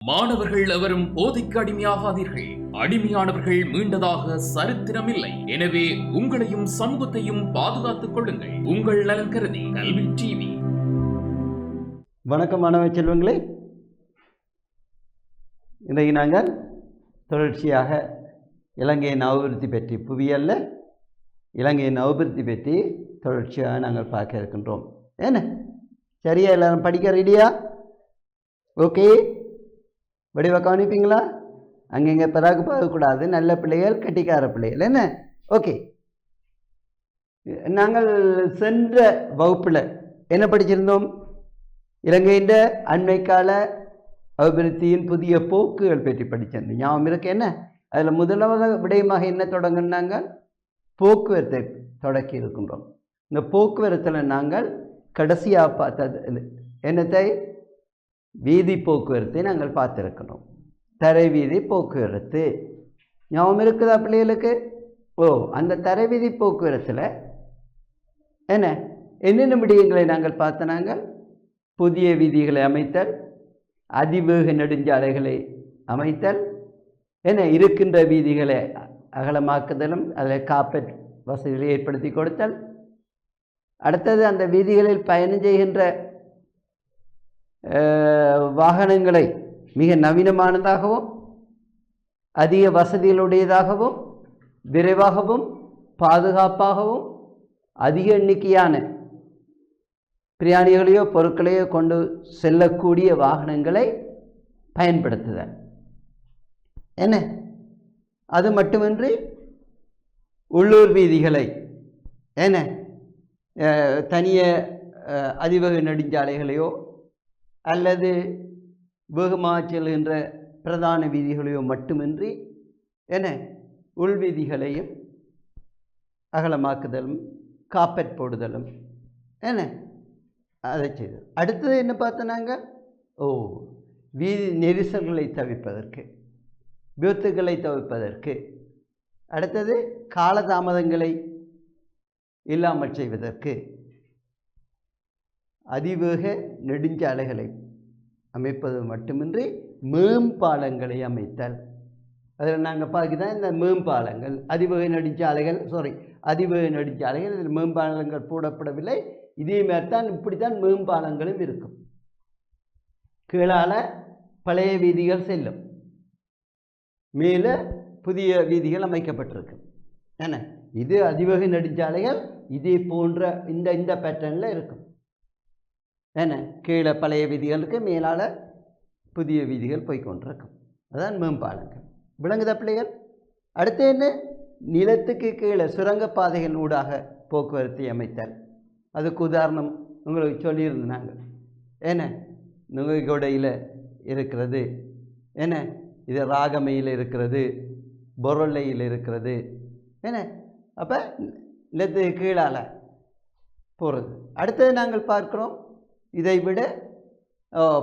மாணவர்கள் எவரும் போதைக்கு அடிமையாகாதீர்கள். அடிமையானவர்கள் மீண்டதாக சரித்திரமில்லை. எனவே உங்களையும் சமூகத்தையும் பாதுகாத்துக் கொள்ளுங்கள். உங்கள் நலன் கருதி கல்வி டிவி. வணக்கம் மாணவ செல்வங்களே, இன்றைக்கு நாங்கள் தொடர்ச்சியாக இலங்கையின் அபிவிருத்தி பற்றி புவியல்ல இலங்கையின் அபிவிருத்தி பற்றி தொடர்ச்சியாக நாங்கள் பார்க்க இருக்கின்றோம். என்ன சரியா? எல்லாரும் படிக்க ரெடியா? ஓகே, வடிவ கவனிப்பீங்களா? அங்கங்கே பிறகு பார்க்கக்கூடாது. நல்ல பிள்ளைகள், கட்டிக்கார பிள்ளைகள். என்ன ஓகே, நாங்கள் சென்ற வகுப்பில் என்ன படிச்சிருந்தோம்? இலங்கையின் அண்மை கால அபிவிருத்தியின் புதிய போக்குகள் பற்றி படிச்சிருந்தோம். ஞாபகம் இருக்கு? என்ன அதில் முதலாவது விடயமாக என்ன தொடங்கினாங்க? போக்குவரத்தை தொடக்கி இருக்கின்றோம். இந்த போக்குவரத்தில் நாங்கள் கடைசியாக பார்த்தது என்னத்தை? வீதி போக்குவரத்தை நாங்கள் பார்த்துருக்கணும். தரை வீதி போக்குவரத்து ஞாபகம் இருக்குதா பிள்ளைகளுக்கு? அந்த தரை வீதி போக்குவரத்தில் என்னென்ன விடயங்களை நாங்கள் பார்த்த? நாங்கள் புதிய வீதிகளை அமைத்தல், அதிவேக நெடுஞ்சாலைகளை அமைத்தல், இருக்கின்ற வீதிகளை அகலமாக்குதலும், அதில் காப்பட் வசதிகளை ஏற்படுத்தி கொடுத்தல். அடுத்தது அந்த வீதிகளில் பயணம் செய்கின்ற வாகனங்களை மிக நவீனமானதாகவும் அதிக வசதிகளுடையதாகவும் விரைவாகவும் பாதுகாப்பாகவும் அதிக எண்ணிக்கையான பிரயாணிகளையோ பொருட்களையோ கொண்டு செல்லக்கூடிய வாகனங்களை பயன்படுத்துதல். அது மட்டுமின்றி உள்ளூர் வீதிகளை தனிய அதிவேக நெடுஞ்சாலைகளையோ அல்லது வேகமாக செல்கின்ற பிரதான வீதிகளையோ மட்டுமின்றி உள்வீதிகளையும் அகலமாக்குதலும் காப்பட் போடுதலும் அதை செய்தது. அடுத்தது என்ன பார்த்தோன்னாங்க? வீதி நெரிசல்களை தவிர்ப்பதற்கு, விபத்துக்களை தவிர்ப்பதற்கு, அடுத்தது காலதாமதங்களை இல்லாமல் செய்வதற்கு அதிவேக நெடுஞ்சாலைகளை அமைப்பது மட்டுமின்றி மேம்பாலங்களை அமைத்தல். அதில் நாங்கள் பார்க்குதான் இந்த மேம்பாலங்கள், அதிவேக நெடுஞ்சாலைகள் இதில் மேம்பாலங்கள் போடப்படவில்லை. இதே மாதிரி தான், இப்படித்தான் மேம்பாலங்களும் இருக்கும். கீழால் பழைய வீதிகள் செல்லும், மேலே புதிய வீதிகள் அமைக்கப்பட்டிருக்கு. இது அதிவேக நெடுஞ்சாலைகள் இதே போன்ற இந்த பேட்டர்னில் இருக்கும். கீழே பழைய வீதிகளுக்கு மேலால் புதிய வீதிகள் போய்கொண்டிருக்கும். அதுதான் மேம்பாலங்கள். விளங்குதா பிள்ளைகள்? அடுத்து நிலத்துக்கு கீழே சுரங்கப்பாதைகள் ஊடாக போக்குவரத்தை அமைத்தல். அதுக்கு உதாரணம் உங்களுக்கு சொல்லியிருந்தாங்க. நுகைகொடையில் இருக்கிறது, இது ராகமையில் இருக்கிறது, பொருளையில் இருக்கிறது. அப்போ நிலத்துக்கு கீழால் போகிறது. அடுத்தது நாங்கள் பார்க்குறோம், இதை விட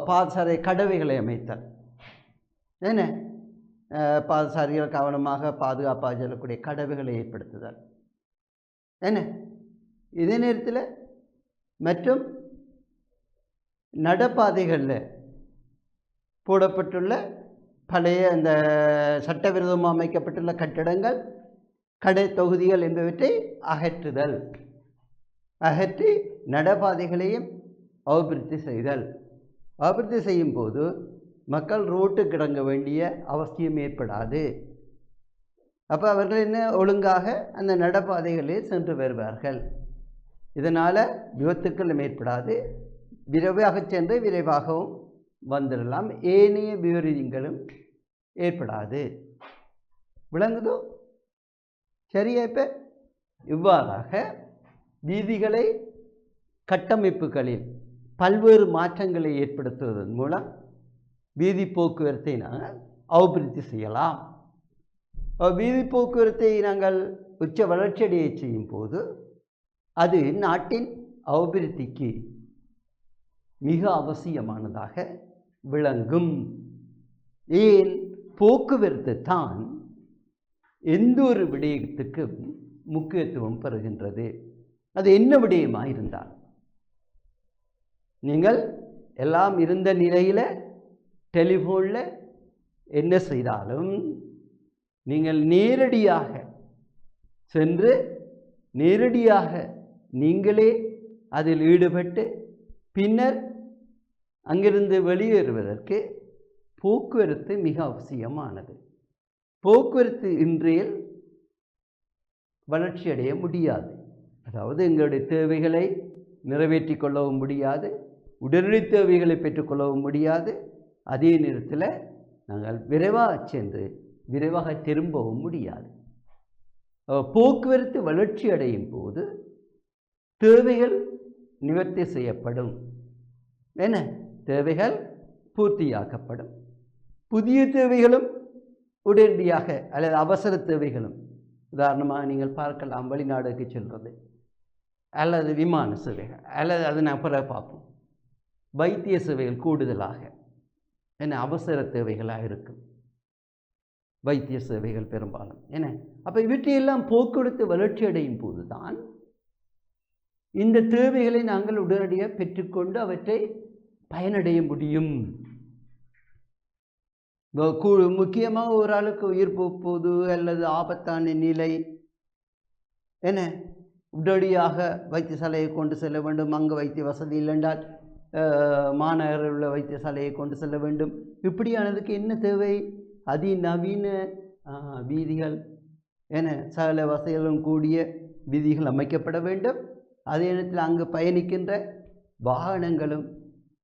பாதசாரி கடவைகளை அமைத்தல். பாதசாரிகள் கவனமாக பாதுகாப்பாக செல்லக்கூடிய கடவைகளை ஏற்படுத்துதல். இதே நேரத்தில் மற்றும் நடப்பாதைகளில் போடப்பட்டுள்ள பழைய அந்த சட்டவிரோதமாக அமைக்கப்பட்டுள்ள கட்டிடங்கள், கடை தொகுதிகள் என்பவற்றை அகற்றி நடப்பாதைகளையும் அபிவிருத்தி செய்தல். அபிவிருத்தி செய்யும் போது மக்கள் ரோட்டுக்கு இறங்க வேண்டிய அவசியம் ஏற்படாது. அப்போ அவர்கள் ஒழுங்காக அந்த நடப்பாதைகளில் சென்று வருவார்கள். இதனால் விபத்துக்களும் ஏற்படாது, விரைவாக சென்று விரைவாகவும் வந்துடலாம், ஏனைய விபரீதங்களும் ஏற்படாது. விளங்குதோ? சரியா? இப்போ இவ்வாறாக வீதிகளை கட்டமைப்புகளில் பல்வேறு மாற்றங்களை ஏற்படுத்துவதன் மூலம் வீதி போக்குவரத்தை நாங்கள் அபிவிருத்தி செய்யலாம். வீதி போக்குவரத்தை நாங்கள் உச்ச வளர்ச்சியடைய செய்யும் போது அது நாட்டின் அபிவிருத்திக்கு மிக அவசியமானதாக விளங்கும். ஏன்? போக்குவரத்து தான் எந்த ஒரு விடயத்துக்கும் முக்கியத்துவம் பெறுகின்றது. அது என்ன விடயமாக இருந்தால், நீங்கள் எல்லாம் இருந்த நிலையில் டெலிஃபோனில் என்ன செய்தாலும் நீங்கள் நேரடியாக சென்று நேரடியாக நீங்களே அதில் ஈடுபட்டு பின்னர் அங்கிருந்து வெளியேறுவதற்கு போக்குவரத்து மிக அவசியமானது. போக்குவரத்து இன்றையில் வளர்ச்சி அடைய முடியாது. அதாவது எங்களுடைய தேவைகளை நிறைவேற்றி கொள்ளவும் முடியாது, உடனடி தேவைகளை பெற்றுக்கொள்ளவும் முடியாது. அதே நேரத்தில் நாங்கள் விரைவாக சென்று விரைவாக திரும்பவும் முடியாது. போக்குவரத்து வளர்ச்சி அடையும் போது தேவைகள் நிவர்த்தி செய்யப்படும், என்ன தேவைகள் பூர்த்தியாக்கப்படும். புதிய தேவைகளும் உடனடியாக அல்லது அவசர தேவைகளும், உதாரணமாக நீங்கள் பார்க்கலாம் வெளிநாடுக்கு செல்வது அல்லது விமான சேவைகள், அல்லது அது நான் பிறகு பார்ப்போம். வைத்திய சேவைகள் கூடுதலாக என்ன அவசர தேவைகளாக இருக்கும், வைத்திய சேவைகள் பெரும்பாலும் என்ன. அப்போ இவற்றையெல்லாம் போக்குவரத்து வளர்ச்சி அடையும் போது தான் இந்த தேவைகளை நாங்கள் உடனடியாக பெற்றுக்கொண்டு அவற்றை பயனடைய முடியும். முக்கியமாக ஒரு ஆளுக்கு உயிர் போது அல்லது ஆபத்தான நிலை என்ன உடனடியாக வைத்தியசாலையை கொண்டு செல்ல வேண்டும். அங்கு வைத்திய வசதி இல்லைன்றால் மாநகரில் உள்ள வைத்தியசாலையை கொண்டு செல்ல வேண்டும். இப்படியானதுக்கு என்ன தேவை? அதிநவீன வீதிகள் என சகல வசதிகளும் கூடிய வீதிகள் அமைக்கப்பட வேண்டும். அதே நேரத்தில் அங்கு பயணிக்கின்ற வாகனங்களும்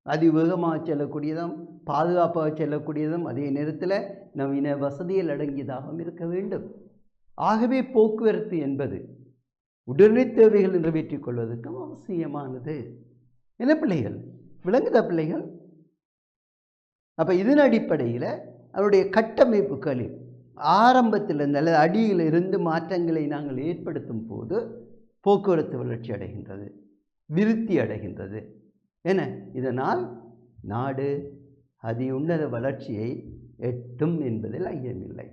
அதிவேகமாக செல்லக்கூடியதும் பாதுகாப்பாக செல்லக்கூடியதும் அதே நேரத்தில் நவீன வசதிகள் அடங்கியதாகவும் இருக்க வேண்டும். ஆகவே போக்குவரத்து என்பது உடனடி தேவைகள் நிறைவேற்றிக் கொள்வதற்கும் அவசியமானது. என்ன பிள்ளைகள் விளங்குதா பிள்ளைகள்? அப்போ இதன் அடிப்படையில் அவருடைய கட்டமைப்புகளில் ஆரம்பத்திலிருந்து அல்லது அடியிலிருந்து மாற்றங்களை நாங்கள் ஏற்படுத்தும் போது போக்குவரத்து வளர்ச்சி அடைகின்றது, விருத்தி அடைகின்றது. என்ன இதனால் நாடு அதி உன்னத வளர்ச்சியை எட்டும் என்பதில் ஐயமில்லை.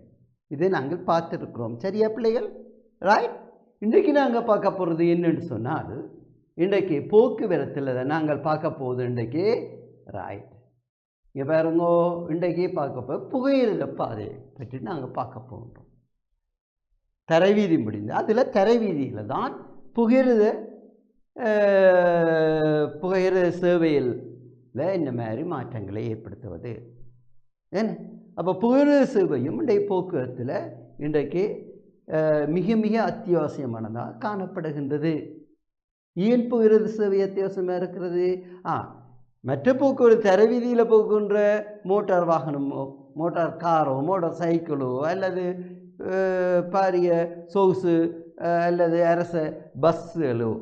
இதை நாங்கள் பார்த்துருக்கிறோம். சரியா பிள்ளைகள்? ரைட். இன்றைக்கு நாங்கள் பார்க்க போகிறது என்னன்னு சொன்னால், இன்றைக்கு போக்குவரத்தில் நாங்கள் பார்க்க போகுது இன்றைக்கு. ரைட், இங்கே பாருங்கோ, இன்றைக்கு பார்க்க போக புகையிரத பாதையை பற்றி நாங்கள் பார்க்க போகிறோம். தரைவீதி முடிந்து அதில் தரைவீதியில் தான் புகையிரத சேவையில் இந்த மாதிரி மாற்றங்களை ஏற்படுத்துவது என்ன. அப்போ புகையிரத சேவையும் இன்றைய போக்குவரத்தில் இன்றைக்கு மிக மிக அத்தியாவசியமானதாக காணப்படுகின்றது. ஏன் புகையிரத சேவை அத்தியாவசியமாக இருக்கிறது? மற்ற போக்குவரத்து தரைவீதியில் போகின்ற மோட்டார் வாகனமோ, மோட்டார் காரோ, மோட்டார் சைக்கிளோ, அல்லது பாரிய சொகுசு அல்லது அரச பஸ்ஸுகளோ,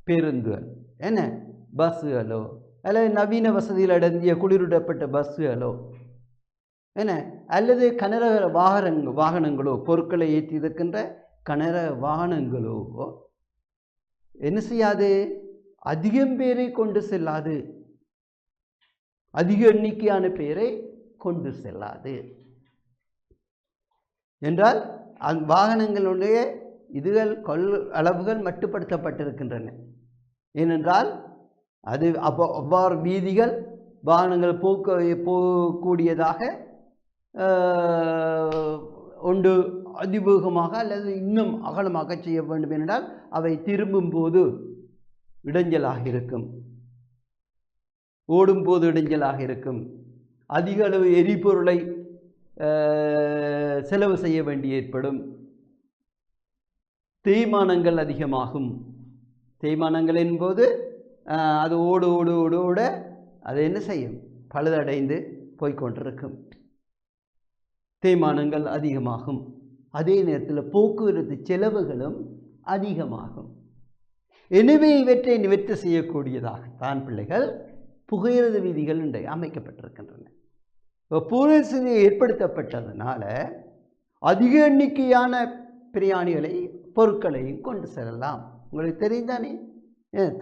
பேருந்துகள் என்ன பஸ்ஸுகளோ, அல்லது நவீன வசதியில் அடங்கிய குளிரூட்டப்பட்ட பஸ்ஸுகளோ என்ன, அல்லது கனரக வாகனங்களோ, பொருட்களை ஏற்றி இருக்கின்ற கனரக வாகனங்களோ என்ன செய்யாது? அதிகம் பேரை கொண்டு செல்லாது, அதிக எண்ணிக்கையான பேரை கொண்டு செல்லாது. என்றால் அந்த வாகனங்களுடைய இதுகள் அளவுகள் மட்டுப்படுத்தப்பட்டிருக்கின்றன. ஏனென்றால் அது அவ்வாறு வீதிகள் வாகனங்கள் போகக்கூடியதாக ஒன்று அதிவேகமாக அல்லது இன்னும் அகலமாக செய்ய வேண்டும் என்றால் அவை திரும்பும் போது இடைஞ்சலாக இருக்கும், ஓடும்போது இடைஞ்சலாக இருக்கும், அதிக அளவு எரிபொருளை செலவு செய்ய வேண்டி ஏற்படும், தேய்மானங்கள் அதிகமாகும். தேய்மானங்கள் என்பது அது ஓடு ஓடு ஓடு ஓட அது என்ன செய்யும்? பழுதடைந்து போய்கொண்டிருக்கும், தேய்மானங்கள் அதிகமாகும். அதே நேரத்தில் போக்குவரத்து செலவுகளும் அதிகமாகும். எனவே இவற்றை நிவர்த்தி செய்யக்கூடியதாகத்தான் பிள்ளைகள் புகையிரத வீதிகள் இன்றைக்கு அமைக்கப்பட்டிருக்கின்றன. புகையிரத ஏற்படுத்தப்பட்டதுனால அதிக எண்ணிக்கையான பிரயாணிகளை பொருட்களையும் கொண்டு செல்லலாம். உங்களுக்கு தெரிந்தானே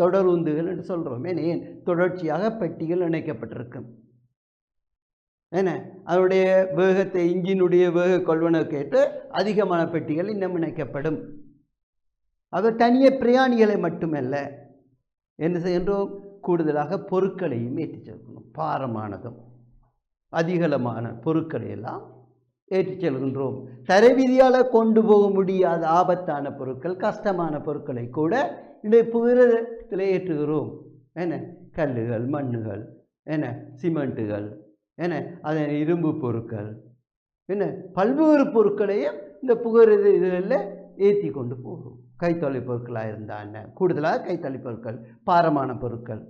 தொடருந்துகள் என்று சொல்கிறோம். ஏன் தொடர்ச்சியாக பெட்டிகள் இணைக்கப்பட்டிருக்கும். என்ன அதனுடைய வேகத்தை, இன்ஜினுடைய வேக கொள்வனவுக்கேற்று அதிகமான பெட்டிகள் இன்னும் இணைக்கப்படும். அது தனிய பிரயாணிகளை மட்டுமல்ல, என்ன செய்கின்றோம்? கூடுதலாக பொருட்களையும் ஏற்றி செல்லணும், பாரமானதும். அதிகளமான பொருட்களை எல்லாம் ஏற்றிச் செல்கின்றோம். தரைவீதியால் கொண்டு போக முடியாத ஆபத்தான பொருட்கள், கஷ்டமான பொருட்களை கூட இந்த புகிரதத்தில் ஏற்றுகிறோம். என்ன கல்லுகள், மண்ணுகள், என்ன சிமெண்ட்டுகள், என்ன அதன் இரும்பு பொருட்கள், என்ன பல்வேறு பொருட்களையும் இந்த புகிரத இதில் ஏற்றி கொண்டு போகிறோம். கைத்தொழில் பொருட்களாக இருந்தால் என்ன, கூடுதலாக கைத்தொழில் பொருட்கள், பாரமான பொருட்கள்,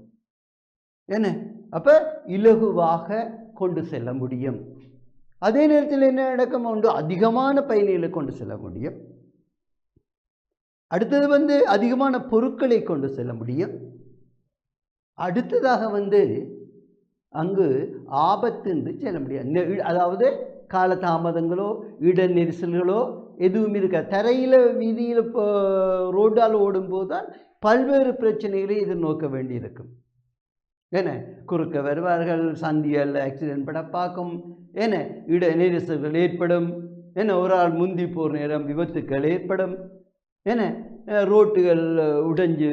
என்ன அப்போ இலகுவாக கொண்டு செல்ல முடியும். அதே நேரத்தில் என்ன நடக்கும், ஒன்று அதிகமான பயணிகளை கொண்டு செல்ல முடியும். அடுத்தது அதிகமான பொருட்களை கொண்டு செல்ல முடியும். அடுத்ததாக அங்கு ஆபத்து என்று செல்ல முடியாது. அதாவது காலதாமதங்களோ இட நெரிசல்களோ எதுவும் இருக்க, தரையில் வீதியில் இப்போ ரோட்டால் ஓடும்போது தான் பல்வேறு பிரச்சனைகளை எதிர்நோக்க வேண்டியிருக்கும். என்ன குறுக்க வருவார்கள், சந்தியல் ஆக்சிடென்ட் பட பார்க்கும், என்ன இட நெரிசல்கள் ஏற்படும், என்ன ஒரு ஆள் முந்தி போகிற நேரம் விபத்துக்கள் ஏற்படும், என்ன ரோட்டுகள் உடைஞ்சு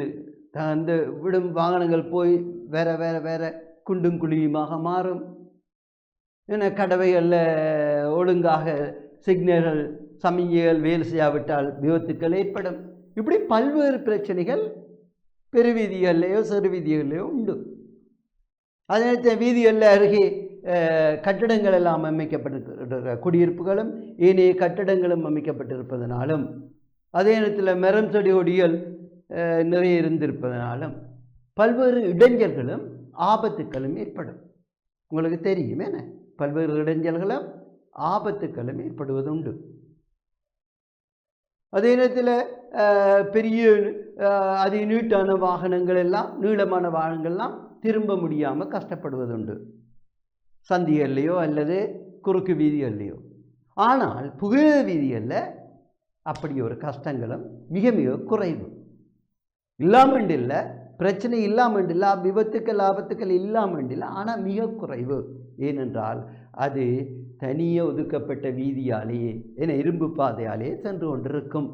அந்த விடும் வாகனங்கள் போய் வேற வேற வேற குண்டும் குழியுமாக மாறும். என்ன கடவைகளில் ஒழுங்காக சிக்னல்கள் சமிகைகள் வேலை செய்யாவிட்டால் விபத்துக்கள் ஏற்படும். இப்படி பல்வேறு பிரச்சனைகள் பெருவீதிகள்லையோ சிறு வீதிகள்லையோ உண்டு. அதே நேரத்தில் வீதிகளில் அருகே கட்டடங்கள் எல்லாம் அமைக்கப்பட்டிருக்கிற குடியிருப்புகளும் ஏனைய கட்டடங்களும் அமைக்கப்பட்டிருப்பதனாலும், அதே நேரத்தில் மரம் செடி கொடிகள் நிறைய இருந்திருப்பதனாலும் பல்வேறு இடைஞ்சல்களும் ஆபத்துக்களும் ஏற்படும். உங்களுக்கு தெரியும், என்ன பல்வேறு இடைஞ்சல்களும் ஆபத்துக்களும் ஏற்படுவதுண்டு. அதே நேரத்தில் பெரிய அதிநீட்டான வாகனங்கள் எல்லாம், நீளமான வாகனங்கள்லாம் திரும்ப முடியாமல் கஷ்டப்படுவதுண்டு, சந்திகள்லையோ அல்லது குறுக்கு வீதிகள்லையோ. ஆனால் புகிர வீதிகளில் அப்படி ஒரு கஷ்டங்களும் மிக மிக குறைவு. இல்லாமல் இல்லை, பிரச்சனை இல்லாமல் இல்லை, விபத்துக்கள் ஆபத்துக்கள் இல்லாமல் இல்லை, ஆனால் மிக குறைவு. ஏனென்றால் அது தனியே ஒதுக்கப்பட்ட வீதியாலேயே, ஏன்னா இரும்பு பாதையாலேயே சென்று கொண்டிருக்கும்.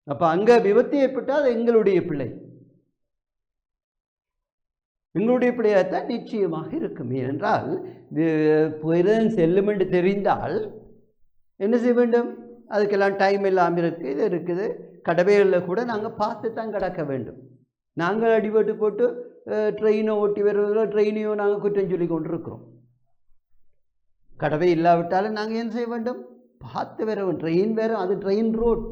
அப்போ அங்கே விபத்து ஏற்பட்டால் அது எங்களுடைய பிழை, எங்களுடைய பிள்ளையாகத்தான் நிச்சயமாக இருக்கும். ஏனென்றால் புயல் செல்லும் என்று தெரிந்தால் என்ன செய்ய வேண்டும், அதுக்கெல்லாம் டைம் இல்லாமல் இருக்குது, இது இருக்குது. கடவைகளில் கூட நாங்கள் பார்த்து தான் கிடக்க வேண்டும். நாங்கள் அடிபட்டு போட்டு ட்ரெயினை ஓட்டி வருவதில் ட்ரெயினையும் நாங்கள் குற்றம் சொல்லி கொண்டு இருக்கிறோம். கடவை இல்லாவிட்டாலும் நாங்கள் என்ன செய்ய வேண்டும், பார்த்து வர ட்ரெயின் வேறு, அது ட்ரெயின் ரோட்,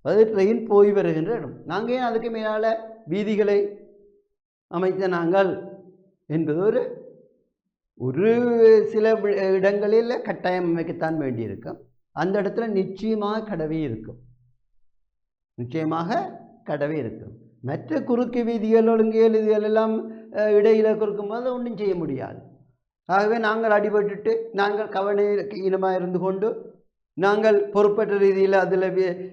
அது ட்ரெயின் போய் வருகின்ற இடம். நாங்கள் ஏன் அதுக்கு மேலால் வீதிகளை அமைத்த நாங்கள் என்பது ஒரு சில இடங்களில் கட்டாயம் அமைக்கத்தான் வேண்டியிருக்கும். அந்த இடத்துல நிச்சயமாக கடவை இருக்கும், நிச்சயமாக கடவை இருக்கும். மற்ற குறுக்கு வீதிகள் ஒழுங்கியல் இதுகள் எல்லாம் இடையில் கொடுக்கும்போது ஒன்றும் செய்ய முடியாது. ஆகவே நாங்கள் அடிபட்டுட்டு நாங்கள் கவனமாக இருந்து கொண்டு நாங்கள் பொறுப்பற்ற ரீதியில் அதில்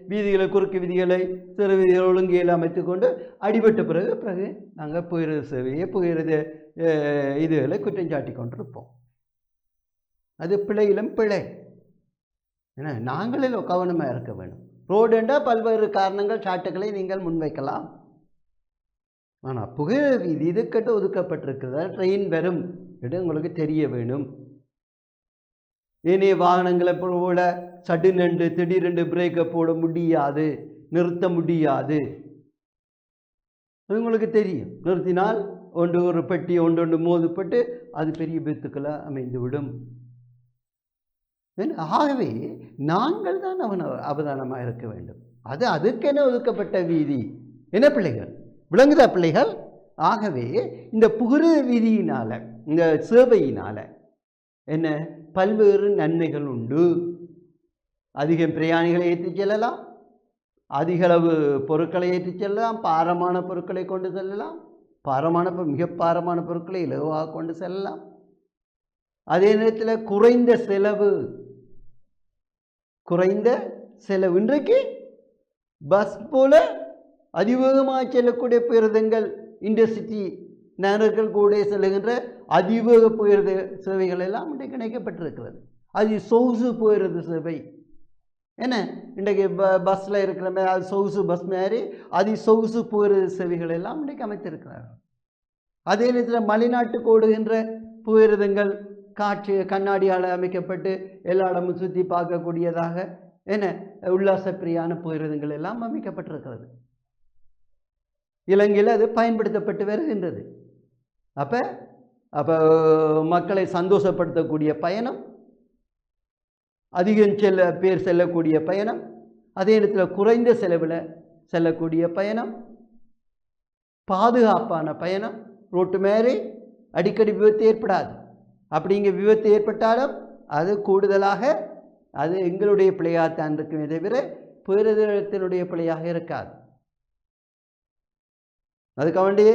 வீதிகளை குறுக்கு வீதிகளை சிறு வீதிகளை ஒழுங்கியல் அமைத்து கொண்டு அடிபட்ட பிறகு நாங்கள் புகிறது சேவையை புகிறது இதுகளை குற்றம் சாட்டி கொண்டிருப்போம். அது பிழையிலும் பிழை. ஏன்னா நாங்களில் கவனமாக இருக்க வேண்டும். ரோடு என்றால் பல்வேறு காரணங்கள் சாட்டுக்களை நீங்கள் முன்வைக்கலாம். ஆனால் புகிற வீதி இதுக்கிட்ட ஒதுக்கப்பட்டிருக்கிறதா ட்ரெயின் வரும் என்று உங்களுக்கு தெரிய வேணும். ஏனைய வாகனங்களை போல சடுநண்டு திடீரென்று பிரேக்கை போட முடியாது, நிறுத்த முடியாது. அது உங்களுக்கு தெரியும். நிறுத்தினால் ஒரு பெட்டி ஒன்று மோதுப்பட்டு அது பெரிய விபத்துக்களை அமைந்துவிடும். ஆகவே நாங்கள் தான் அவதானமாக இருக்க வேண்டும். அது அதுக்கென ஒதுக்கப்பட்ட வீதி. என்ன பிள்ளைகள் விளங்குதா பிள்ளைகள்? ஆகவே இந்த புகிற வீதியினால், இந்த சேவையினால் என்ன பல்வேறு நன்மைகள் உண்டு. அதிக பிரயாணிகளை ஏற்றிச் செல்லலாம், அதிக அளவு பொருட்களை ஏற்றிச் செல்லலாம், பாரமான பொருட்களை கொண்டு செல்லலாம், மிக பாரமான பொருட்களை இலகுவாக கொண்டு செல்லலாம். அதே நேரத்தில் குறைந்த செலவு. இன்றைக்கு பஸ் போல அதிவேகமாக செல்லக்கூடிய பேருந்துகள், இன்டர்சிட்டி நகர்கள் கூட செல்லுகின்ற அதிவேக போயிறது சேவைகள் எல்லாம் இன்றைக்கு இணைக்கப்பட்டிருக்கிறது. அது சொகுசு போயிடுறது சேவை. என்ன இன்றைக்கு பஸ்ஸில் இருக்கிற மாதிரி அது சொகுசு பஸ் மாதிரி சொகுசு போயிடுறது சேவைகள் எல்லாம் இன்றைக்கு அமைத்திருக்கிறார்கள். அதே நேரத்தில் மலைநாட்டுக்கு ஓடுகின்ற புகையிரதங்கள் காற்று கண்ணாடியால் அமைக்கப்பட்டு எல்லா இடமும் சுற்றி பார்க்கக்கூடியதாக என்ன உல்லாசப்பிரியான புகையிரதங்கள் எல்லாம் அமைக்கப்பட்டிருக்கிறது. இலங்கையில் அது பயன்படுத்தப்பட்டு வருகின்றது. அப்போ மக்களை சந்தோஷப்படுத்தக்கூடிய பயணம், அதிகம் பேர் செல்லக்கூடிய பயணம், அதே நேரத்தில் குறைந்த செலவில் செல்லக்கூடிய பயணம், பாதுகாப்பான பயணம், ரோட்டு மேலே அடிக்கடி விபத்து ஏற்படாது. அப்படிங்க விபத்து ஏற்பட்டாலும் அது கூடுதலாக அது எங்களுடைய பிழையாகத்தான் இருக்குமே தவிர புகையிரதத்தினுடைய பிழையாக இருக்காது. அதுக்காக வேண்டி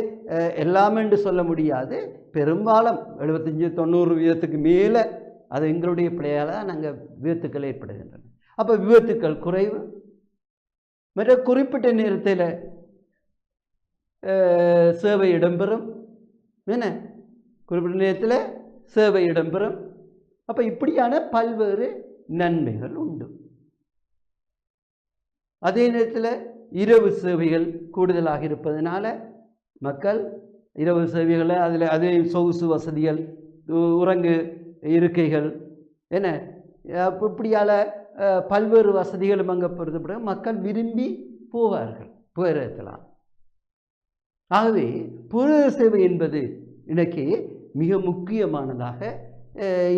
எல்லாமே என்று சொல்ல முடியாது. பெரும்பாலும் 75-90% மேலே அது எங்களுடைய பிழையால் தான் நாங்கள் விபத்துக்கள் ஏற்படுகின்றன. அப்போ விபத்துக்கள் குறைவு. மற்ற குறிப்பிட்ட நேரத்தில் சேவை இடம்பெறும். என்ன குறிப்பிட்ட நேரத்தில் சேவை இடம்பெறும். அப்போ இப்படியான பல்வேறு நன்மைகள் உண்டு. அதே நேரத்தில் இரவு சேவைகள் கூடுதலாக இருப்பதனால மக்கள் இரவு சேவைகளை அதே சொகுசு வசதிகள், உறங்கு இருக்கைகள், என்ன இப்படியால் பல்வேறு வசதிகளும் அங்கே பொறுத்தப்பட மக்கள் விரும்பி போவார்கள் புகையிரதத்திலாம். ஆகவே புகையிரத சேவை என்பது இன்றைக்கு மிக முக்கியமானதாக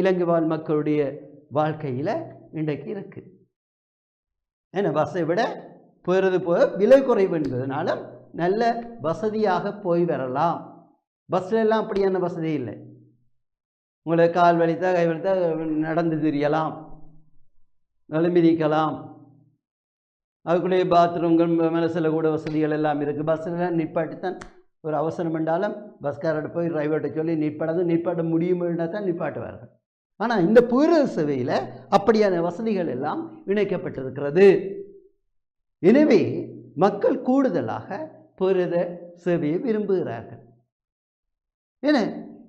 இலங்கை வாழ் மக்களுடைய வாழ்க்கையில் இன்றைக்கு இருக்குது. ஏன்னா பஸ்ஸை விட புகையிரத போக விலை குறைவு என்பதனால நல்ல வசதியாக போய் வரலாம். பஸ்ஸில் எல்லாம் அப்படியான வசதி இல்லை. உங்களை கால் வலித்தா கை வலித்தா நடந்து திரியலாம், நிலைமிதிக்கலாம். அதுக்குள்ளேயே பாத்ரூம்கள் மேலே சில கூட வசதிகள் எல்லாம் இருக்குது. பஸ்ஸில் நிப்பாட்டித்தான் ஒரு அவசரம் என்றாலும் பஸ்காரர்கிட்ட போய் டிரைவர்கிட்ட சொல்லி நிப்பாட்ட முடியுமென்னா தான் நிப்பாட்டுவார்கள். ஆனால் இந்த புகையிரத சேவையில் அப்படியான வசதிகள் எல்லாம் இணைக்கப்பட்டிருக்கிறது. எனவே மக்கள் கூடுதலாக புகையிரத சேவையை விரும்புகிறார்கள்.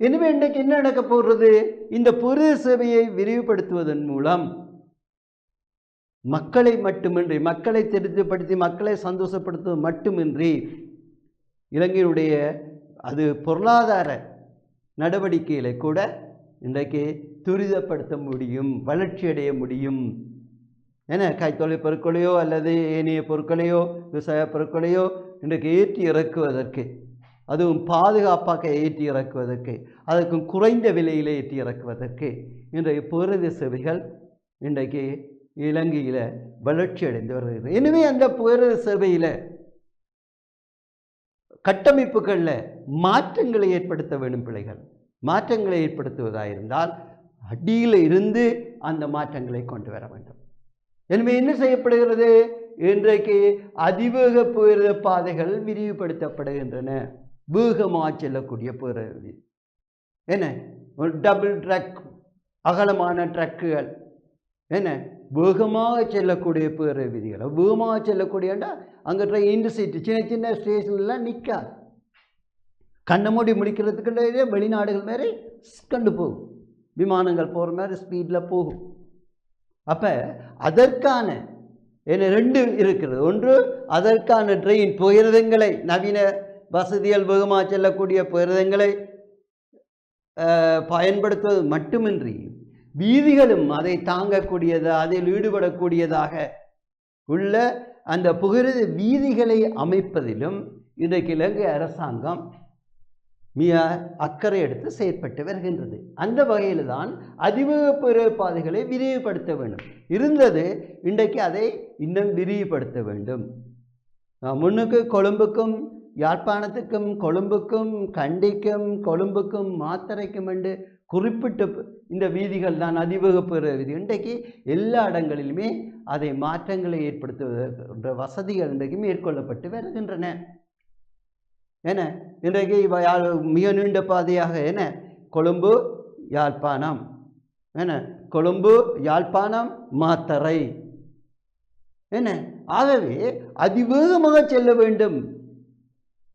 எனவே இன்றைக்கு என்ன நடக்க போகிறது? இந்த புகையிரத சேவையை விரிவுபடுத்துவதன் மூலம் மக்களை மட்டுமின்றி, மக்களை திருப்திப்படுத்தி மக்களை சந்தோஷப்படுத்துவது மட்டுமின்றி, இலங்கையினுடைய அது பொருளாதார நடவடிக்கைகளை கூட இன்றைக்கு துரிதப்படுத்த முடியும், வளர்ச்சி அடைய முடியும். ஏன்னா கைத்தொழில் பொருட்களையோ அல்லது ஏனைய பொருட்களையோ விவசாய பொருட்களையோ இன்றைக்கு ஏற்றி இறக்குவதற்கு, அதுவும் பாதுகாப்பாக ஏற்றி இறக்குவதற்கு, அதற்கும் குறைந்த விலையில் ஏற்றி இறக்குவதற்கு இன்றைய புகையிரத சேவைகள் இன்றைக்கு இலங்கையில் வளர்ச்சி அடைந்து வருகிறது. எனவே அந்த புகையிரத சேவையில் கட்டமைப்புகளில் மாற்றங்களை ஏற்படுத்த வேண்டும். பிள்ளைகள் மாற்றங்களை ஏற்படுத்துவதாக இருந்தால் அடியில் இருந்து அந்த மாற்றங்களை கொண்டு வர வேண்டும். எனவே என்ன செய்யப்படுகிறது? இன்றைக்கு அதிவேக புகையிரத பாதைகள் விரிவுபடுத்தப்படுகின்றன. வேகமாக செல்லக்கூடிய புகையிரத, என்ன டபுள் ட்ரக், அகலமான ட்ரக்குகள், என்ன வேகமாக செல்லக்கூடிய புகையிரத வீதிகள். வேகமாக செல்லக்கூடியண்டா அங்கே இன்டர்சிட்டி சின்ன சின்ன ஸ்டேஷன்லாம் நிற்காது. கண்ணை மூடி முடிக்கிறதுக்கு வெளிநாடுகள் மாதிரி கண்டு போகும், விமானங்கள் போகிற மாதிரி ஸ்பீடில் போகும். அப்போ அதற்கான என்ன ரெண்டு இருக்கிறது. ஒன்று அதற்கான ட்ரெயின் புகையிரதங்களை, நவீன வசதிகள் வேகமாக செல்லக்கூடிய புகையிரதங்களை பயன்படுத்துவது மட்டுமின்றி வீதிகளும் அதை தாங்கக்கூடியதாக, அதில் ஈடுபடக்கூடியதாக உள்ள அந்த புகையிரத வீதிகளை அமைப்பதிலும் இன்றைக்கு இலங்கை அரசாங்கம் மிக அக்கறை எடுத்து செயற்பட்டு வருகின்றது. அந்த வகையில் தான் அதிவேக புகையிரத பாதைகளை விரிவுபடுத்த வேண்டும் இருந்தது. இன்றைக்கு அதை இன்னும் விரிவுபடுத்த வேண்டும். முன்னுக்கு கொழும்புக்கும் யாழ்ப்பாணத்துக்கும், கொழும்புக்கும் கண்டிக்கும், கொழும்புக்கும் மாத்தறைக்கும் என்று குறிப்பிட்ட இந்த வீதிகள் தான் அதிவேக புகையிரத வீதி. இன்றைக்கு எல்லா இடங்களிலுமே அதை மாற்றங்களை ஏற்படுத்துவதற்கின்ற வசதிகள் இன்றைக்கு மேற்கொள்ளப்பட்டு வருகின்றன. என்ன இன்றைக்கு மிக நீண்ட பாதையாக என்ன கொழும்பு யாழ்ப்பாணம், என்ன கொழும்பு யாழ்ப்பாணம் மாத்தறை, என்ன ஆகவே அதிவேகமாக செல்ல வேண்டும்.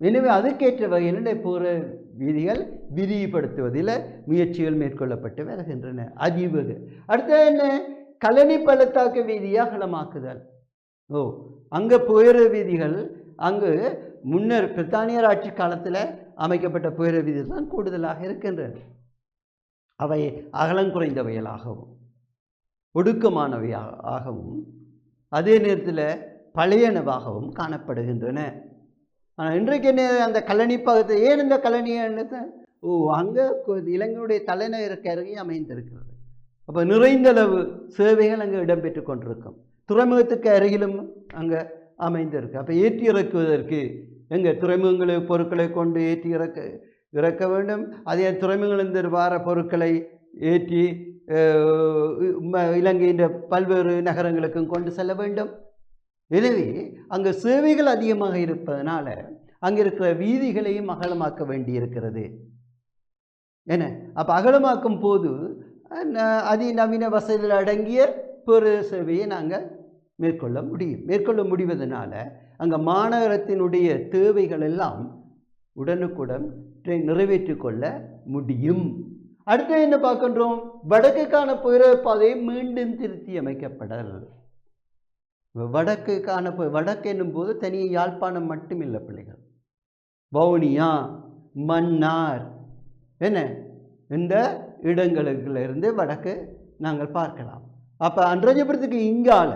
எனவே அதற்கேற்ற வகையில் புகையிரத வீதிகள் விரிவுபடுத்துவதில் முயற்சிகள் மேற்கொள்ளப்பட்டு வருகின்றன. அதிவேக அடுத்தது என்ன? கழனி பள்ளத்தாக்கு வீதியை அகலமாக்குதல். அங்கே புகையிரத வீதிகள் அங்கு முன்னர் பிரித்தானியர் ஆட்சி காலத்தில் அமைக்கப்பட்ட புகையிரத வீதிகள் தான் கூடுதலாக இருக்கின்றன. அவை அகலங்குறைந்தவைகளாகவும் ஒடுக்கமானவையாகவும் அதே நேரத்தில் பழையனவாகவும் காணப்படுகின்றன. ஆனால் இன்றைக்கு என்ன அந்த கழனி பகுதி ஏன் இந்த கழனி அங்கே இலங்கையுடைய தலைநகருக்கு அருகே அமைந்திருக்கிறது. அப்போ நிறைந்தளவு சேவைகள் அங்கே இடம்பெற்று கொண்டிருக்கும். துறைமுகத்துக்கு அருகிலும் அங்கே அமைந்திருக்கு. அப்போ ஏற்றி இறக்குவதற்கு எங்கள் துறைமுகங்களுக்கு பொருட்களை கொண்டு ஏற்றி இறக்க வேண்டும். அதே துறைமுகங்களிலிருந்து வார பொருட்களை ஏற்றி இலங்கையின் பல்வேறு நகரங்களுக்கும் கொண்டு செல்ல வேண்டும். எனவே அங்கே சேவைகள் அதிகமாக இருப்பதனால அங்கே இருக்கிற வீதிகளையும் அகலமாக்க வேண்டியிருக்கிறது. என்ன அப்போ அகலமாக்கும் போது அதிநவீன வசதிகள் அடங்கிய பெரு சேவையை நாங்கள் மேற்கொள்ள முடிவதனால அங்கே மாநகரத்தினுடைய தேவைகள் எல்லாம் உடனுக்குடன் நிறைவேற்றி கொள்ள முடியும். அடுத்து என்ன பார்க்கின்றோம்? வடக்குக்கான புயல் பாதையை மீண்டும் திருத்தி அமைக்கப்படல். வடக்கு என்னும் போது தனியே யாழ்ப்பாணம் மட்டும் இல்லை பிள்ளைகள், வவுனியா, மன்னார் என்ன இந்த இடங்களிலிருந்து வடக்கு நாங்கள் பார்க்கலாம். அப்போ அன்றாஜபுரத்துக்கு இங்கால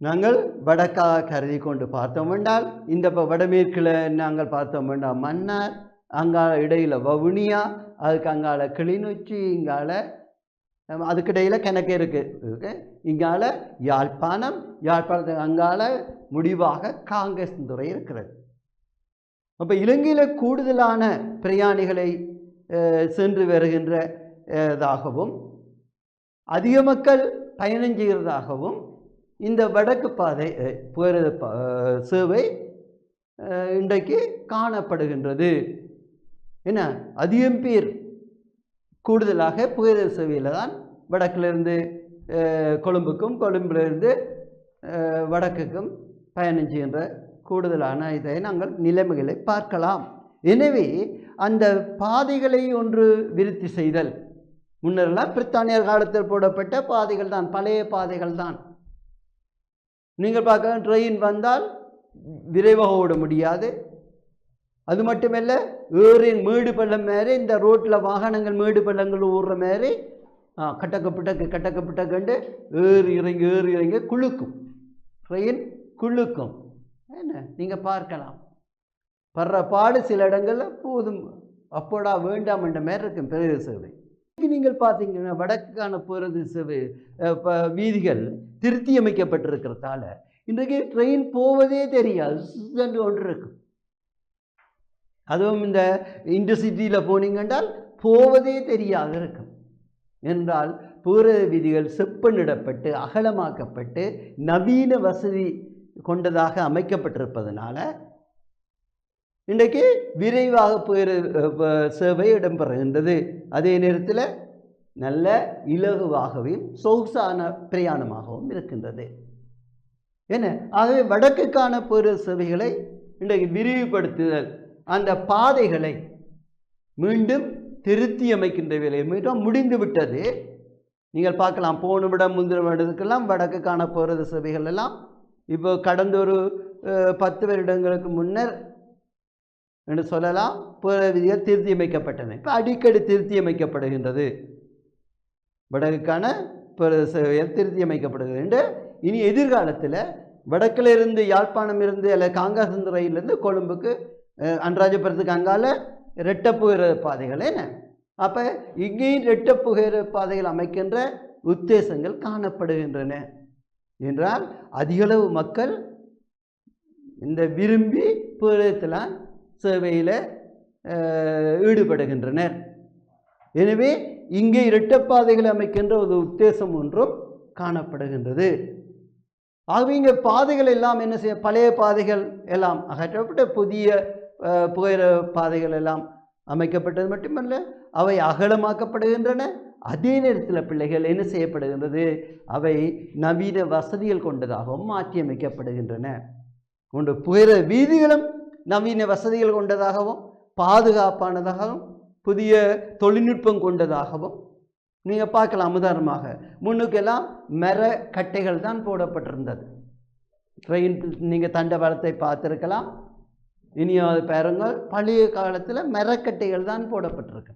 நாங்கள் வடக்காக கருதி கொண்டு பார்த்தோம் என்றால் இந்த வடமேற்கில் நாங்கள் பார்த்தோம் என்றால் மன்னார், அங்கால இடையில் வவுனியா, அதுக்கு அங்கால கிளிநொச்சி, இங்கால அதுக்கிடையில் கிணக்கு இருக்குது, இங்கால யாழ்ப்பாணத்துக்கு அங்கால முடிவாக காங்கேசன்துறை இருக்கிறது. அப்போ இலங்கையில் கூடுதலான பிரயாணிகளை சென்று வருகின்றதாகவும் அதிக மக்கள் பயணம் செய்கிறதாகவும் இந்த வடக்கு பாதை சேவை இன்றைக்கு காணப்படுகின்றது. என்ன அதிகம் பேர் கூடுதலாக புகையிரத சேவையில் தான் வடக்கிலிருந்து கொழும்புக்கும், கொழும்பிலிருந்து வடக்குக்கும் பயணம் செய்கின்ற கூடுதலான இதை நாங்கள் நிலைமைகளை பார்க்கலாம். எனவே அந்த பாதைகளை ஒன்று விருத்தி செய்தல், முன்னரெல்லாம் பிரித்தானியர் காலத்தில் போடப்பட்ட பாதைகள் தான், பழைய பாதைகள் தான். நீங்கள் பார்க்க ட்ரெயின் வந்தால் விரைவாக ஓட முடியாது. அது மட்டுமல்ல, ஏறின் மேடு பள்ளம் மாரி இந்த ரோட்டில் வாகனங்கள் மேடு பள்ளங்கள் ஓடுற மாதிரி கட்டக்கப்பட்டக்கண்டு ஏறி இறங்கி குளுக்கும், ட்ரெயின் குளுக்கும். என்ன நீங்கள் பார்க்கலாம், படுற பாடு சில இடங்களில் போதும் அப்போடா வேண்டாம் என்ற மாதிரி இருக்கும் பெரிய சேவை. நீங்கள் பார்த்தீங்கன்னா வடக்குக்கான போகிறது சேவை வீதிகள் திருத்தி அமைக்கப்பட்டிருக்கிறதால இன்றைக்கு ட்ரெயின் போவதே தெரியாது, ஒன்று இருக்கும். அதுவும் இந்த இன்டர்சிட்டியில் போனீங்கன்றால் போவதே தெரியாது இருக்கும். என்றால் போகிறது வீதிகள் செப்பனிடப்பட்டு அகலமாக்கப்பட்டு நவீன வசதி கொண்டதாக அமைக்கப்பட்டிருப்பதனால இன்றைக்கு விரைவாக சேவை இடம்பெறுகின்றது. அதே நேரத்தில் நல்ல இலகுவாகவும் சொகுசான பிரயாணமாகவும் இருக்கின்றது. என்ன ஆகவே வடக்குக்கான சேவைகளை இன்றைக்கு விரிவுபடுத்துதல், அந்த பாதைகளை மீண்டும் திருத்தி அமைக்கின்ற வேலை மீண்டும் முடிந்து விட்டது. நீங்கள் பார்க்கலாம், போன விடம் முந்தின விடத்துக்கெல்லாம் வடக்குக்கான போகிறது சேவைகள் எல்லாம் இப்போ கடந்த ஒரு 10 வருடங்களுக்கு முன்னர் என்று சொல்லலாம் விதிகள் திருத்தி அமைக்கப்பட்டன. இப்போ அடிக்கடி திருத்தி அமைக்கப்படுகின்றது. வடக்குக்கான சேவைகள் திருத்தி அமைக்கப்படுகிறது என்று இனி எதிர்காலத்தில் வடக்கிலிருந்து யாழ்ப்பாணம் இருந்து அல்லது காங்கேசன்துறையிலிருந்து கொழும்புக்கு அன்றாஜபுரத்துக்கு அங்கால இரட்டப்புகிற பாதைகள் என்ன. அப்போ இங்கேயும் இரட்டப்புகிற பாதைகள் அமைக்கின்ற உத்தேசங்கள் காணப்படுகின்றன என்றால் அதிகளவு மக்கள் இந்த விரும்பி புகழத்தில் சேவையில் ஈடுபடுகின்றனர். எனவே இங்கே இரட்டைப்பாதைகளை அமைக்கின்ற ஒரு உத்தேசம் ஒன்றும் காணப்படுகின்றது. ஆகவே இங்கே பாதைகள் எல்லாம் என்ன செய்ய, பழைய பாதைகள் எல்லாம் அகற்றப்பட்ட புதிய புகையிர பாதைகள் எல்லாம் அமைக்கப்பட்டது மட்டுமல்ல, அவை அகலமாக்கப்படுகின்றன. அதே நேரத்தில் பிள்ளைகள் என்ன செய்யப்படுகின்றது, அவை நவீன வசதிகள் கொண்டதாகவும் மாற்றி அமைக்கப்படுகின்றன. ஒன்று புகையிர வீதிகளும் நவீன வசதிகள் கொண்டதாகவும் பாதுகாப்பானதாகவும் புதிய தொழில்நுட்பம் கொண்டதாகவும் நீங்கள் பார்க்கலாம். உதாரணமாக முன்னுக்கெல்லாம் மர கட்டைகள் தான் போடப்பட்டிருந்தது. ட்ரெயின் நீங்கள் தண்டவாளத்தை பார்த்துருக்கலாம். இனியாவது பாருங்கள், பழைய காலத்தில் மரக்கட்டைகள் தான் போடப்பட்டிருக்கு.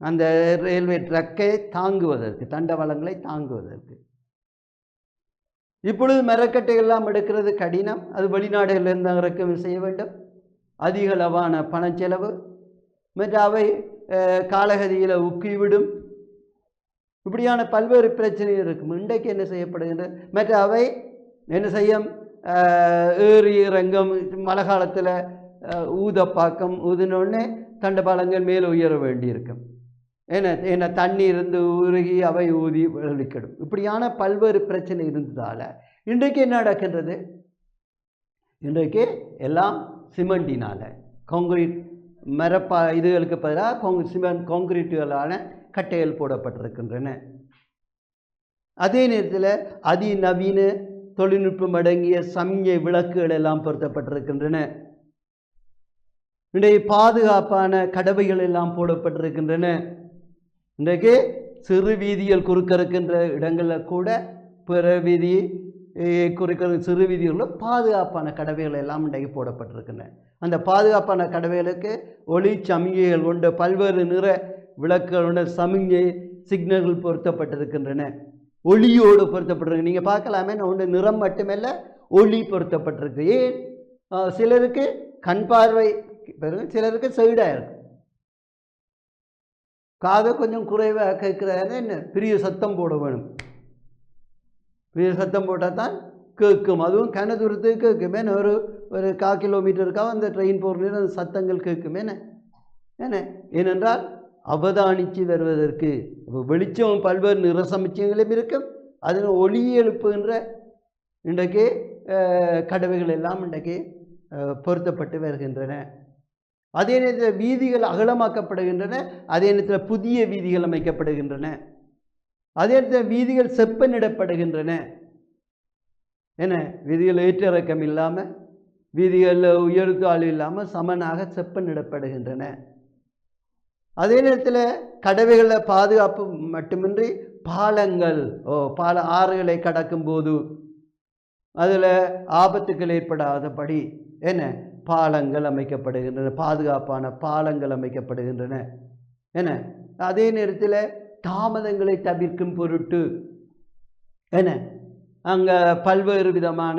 அந்த ரயில்வே ட்ரக்கை தாங்குவதற்கு, தண்டவாளங்களை தாங்குவதற்கு. இப்பொழுது மரக்கட்டைகள்லாம் எடுக்கிறது கடினம். அது வெளிநாடுகளிலிருந்து இறக்குமதி செய்ய வேண்டும். அதிக அளவான பணச்செலவு. மற்ற அவை காலகதியில் உக்கிவிடும். இப்படியான பல்வேறு பிரச்சனைகள் இருக்கும். இன்றைக்கு என்ன செய்யப்படுகின்றது? மற்ற அவை என்ன செய்யும்? ஏறி இறங்கும். மழை காலத்தில் ஊதப்பாக்கம் ஊதினோடனே தண்டபாலங்கள் மேலே உயர வேண்டியிருக்கும். ஏன்னா தண்ணி இருந்து உருகி அவை ஊதி வெளிக்கிடும். இப்படியான பல்வேறு பிரச்சனை இருந்ததால் இன்றைக்கு என்ன நடக்கின்றது? இன்றைக்கு எல்லாம் சிமெண்டினால், கான்கிரீட் இதுகளுக்கு பதிலாக சிமெண்ட் கான்கிரீட்டுகளான கட்டைகள் போடப்பட்டிருக்கின்றன. அதே நேரத்தில் அதிநவீன தொழில்நுட்பம் அடங்கிய சமிஞ்சை விளக்குகள் எல்லாம் பொருத்தப்பட்டிருக்கின்றன. இன்றைக்கு பாதுகாப்பான கடவைகள் எல்லாம் போடப்பட்டிருக்கின்றன. இன்றைக்கு சிறு வீதிகள் குறுக்க இருக்கின்ற இடங்களில் கூட பிற வீதி குறுக்க சிறு வீதிகளில் பாதுகாப்பான கடவைகள் எல்லாம் இன்றைக்கு போடப்பட்டிருக்கின்றன. அந்த பாதுகாப்பான கடவைகளுக்கு ஒளி சமிகைகள் கொண்ட பல்வேறு நிற விளக்குகள் கொண்ட சமிஞ்சை சிக்னல்கள் பொருத்தப்பட்டிருக்கின்றன. ஒளியோடு பொருத்தப்பட்டிருக்கு. நீங்கள் பார்க்கலாமே, ஒன்று நிறம் மட்டுமல்ல, ஒளி பொருத்தப்பட்டிருக்கு. ஏன்? சிலருக்கு கண் பார்வை பெருங்க, சிலருக்கு சைடாக இருக்கும். காதை கொஞ்சம் குறைவாக கேட்குறாரு, என்ன பெரிய சத்தம் போட வேணும். பெரிய சத்தம் போட்டால் தான் கேட்கும். அதுவும் கன தூரத்துக்கு கேட்குமே. ஒரு 1/4 கிலோமீட்டருக்காக அந்த ட்ரெயின் போகிற நேரம் அந்த சத்தங்கள் கேட்குமே. என்ன ஏனென்றால் அவதானித்து வருவதற்கு வெளிச்சம் பல்வேறு நிற சமிச்சைகளும் இருக்கும். அதில் ஒளி எழுப்புகின்ற இன்றைக்கு கடவைகள் எல்லாம் இன்றைக்கு பொருத்தப்பட்டு வருகின்றன. அதே நேரத்தில் வீதிகள் அகலமாக்கப்படுகின்றன. அதே நேரத்தில் புதிய வீதிகள் அமைக்கப்படுகின்றன. அதே நேரத்தில் வீதிகள் செப்பனிடப்படுகின்றன. என்ன, வீதிகள் ஏற்றிறக்கம் இல்லாமல், வீதிகளில் உயர்த்தாள் இல்லாமல் சமனாக செப்பனிடப்படுகின்றன. அதே நேரத்தில் கடவைகளில் பாதுகாப்பு மட்டுமின்றி பாலங்கள், ஆறுகளை கடக்கும் போது அதில் ஆபத்துக்கள் ஏற்படாதபடி என்ன பாலங்கள் அமைக்கப்படுகின்றன, பாதுகாப்பான பாலங்கள் அமைக்கப்படுகின்றன. என்ன, அதே நேரத்தில் தாமதங்களை தவிர்க்கும் பொருட்டு என்ன அங்கே பல்வேறு விதமான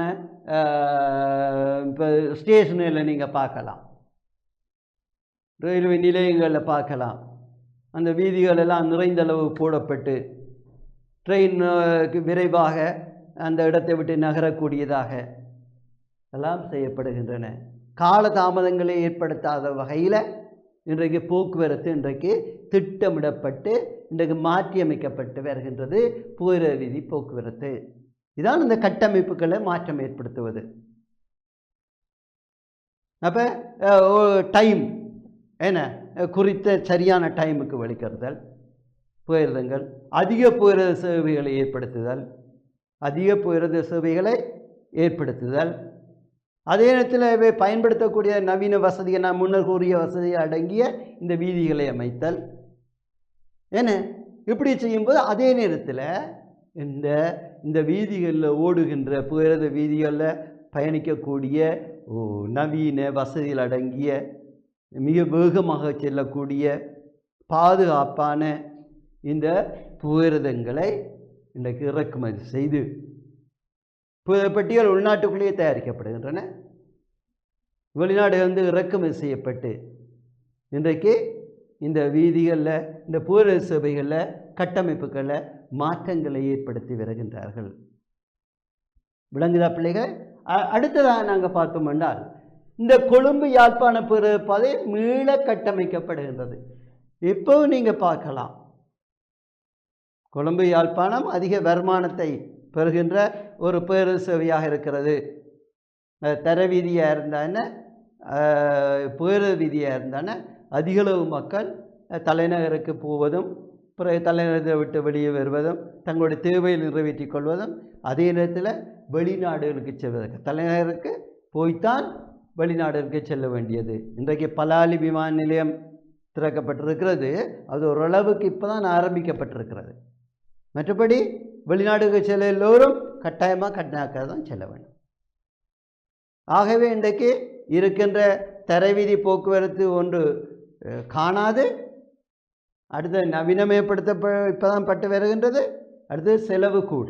இப்போ ஸ்டேஷனில் நீங்கள் பார்க்கலாம், ரயில்வே நிலையங்களில் பார்க்கலாம், அந்த வீதிகள் எல்லாம் நிறைந்தளவு போடப்பட்டு ட்ரெயின் விரைவாக அந்த இடத்தை விட்டு நகரக்கூடியதாக எல்லாம் செய்யப்படுகின்றன. கால தாமதங்களை ஏற்படுத்தாத வகையில் இன்றைக்கு போக்குவரத்து இன்றைக்கு திட்டமிடப்பட்டு இன்றைக்கு மாற்றியமைக்கப்பட்டு வருகின்றது புகையிர வீதி போக்குவரத்து. இதான் இந்த கட்டமைப்புகளை மாற்றம் ஏற்படுத்துவது. அப்போ டைம் என்ன குறித்த சரியான டைமுக்கு வழிகட்டுதல், புகையிரதங்கள், அதிக புகையிரத சேவைகளை ஏற்படுத்துதல், அதே நேரத்தில் இவை பயன்படுத்தக்கூடிய நவீன வசதியை, நான் முன்னர் கூறிய வசதியை அடங்கிய இந்த வீதிகளை அமைத்தல். என்ன இப்படி செய்யும்போது அதே நேரத்தில் இந்த வீதிகளில் ஓடுகின்ற புகையிரத வீதிகளில் பயணிக்கக்கூடிய நவீன வசதிகள் அடங்கிய மிக வேகமாக செல்லக்கூடிய பாதுகாப்பான இந்த புகையிரதங்களை இன்றைக்கு இறக்குமதி செய்து பெட்டிகள் உள்நாட்டுக்குள்ளேயே தயாரிக்கப்படுகின்றன. வெளிநாடு இறக்குமதி செய்யப்பட்டு இன்றைக்கு இந்த வீதிகளில், இந்த புகையிரத சேவைகளில், கட்டமைப்புகளில் மாற்றங்களை ஏற்படுத்தி வருகின்றார்கள். விளங்குதா பிள்ளைகள்? அடுத்ததாக நாங்கள் பார்த்தோம் என்றால், இந்த கொழும்பு யாழ்ப்பாண புகையிரத பாதை மீள கட்டமைக்கப்படுகின்றது. இப்போவும் நீங்கள் பார்க்கலாம், கொழும்பு யாழ்ப்பாணம் அதிக வருமானத்தை பெறுகின்ற ஒரு புகையிரத சேவையாக இருக்கிறது. தர வீதியாக இருந்தான, புகையிரத வீதியாக இருந்தான அதிகளவு மக்கள் தலைநகருக்கு போவதும், பிறகு தலைநகரத்தை விட்டு வெளியே வருவதும், தங்களுடைய தேவையை நிறைவேற்றிக் கொள்வதும், அதே நேரத்தில் வெளிநாடுகளுக்கு செல்வதற்கு, தலைநகருக்கு போய்த்தான் வெளிநாடுகளுக்கு செல்ல வேண்டியது. இன்றைக்கு பலாலி விமான நிலையம் திறக்கப்பட்டிருக்கிறது. அது ஓரளவுக்கு இப்போ தான் ஆரம்பிக்கப்பட்டிருக்கிறது. மற்றபடி வெளிநாடுகளுக்கு செல்ல எல்லோரும் கட்டாயமாக கட்டணாக்க தான் செல்ல வேண்டும். ஆகவே இன்றைக்கு இருக்கின்ற தரைவீதி போக்குவரத்து ஒன்று காணாது, அடுத்தது இப்பதான் பட்டு வருகின்றது. அடுத்தது செலவு கூட.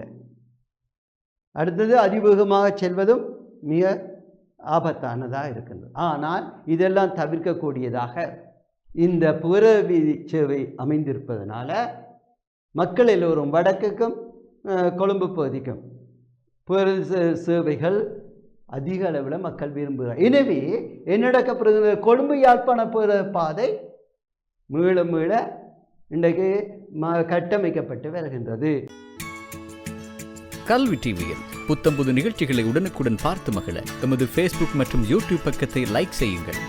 அடுத்தது அதிவேகமாக செல்வதும் மிக ஆபத்தானதாக இருக்கின்றது. ஆனால் இதெல்லாம் தவிர்க்கக்கூடியதாக இந்த புறவீதி சேவை அமைந்திருப்பதனால மக்கள் எல்லோரும் வடக்குக்கும் கொழும்பு பகுதிக்கும் புற சேவைகள் அதிக அளவில் மக்கள் விரும்புகிறார். எனவே என்ன நடக்கப்படுகிறது? கொழும்பு யாழ்ப்பாண புற பாதை மீள இன்றைக்கு கட்டமைக்கப்பட்டு வருகின்றது. கல்வி டிவியில் புத்தம்புது நிகழ்ச்சிகளை உடனுக்குடன் பார்த்து மகிழ எமது Facebook மற்றும் YouTube பக்கத்தை லைக் செய்யுங்கள்.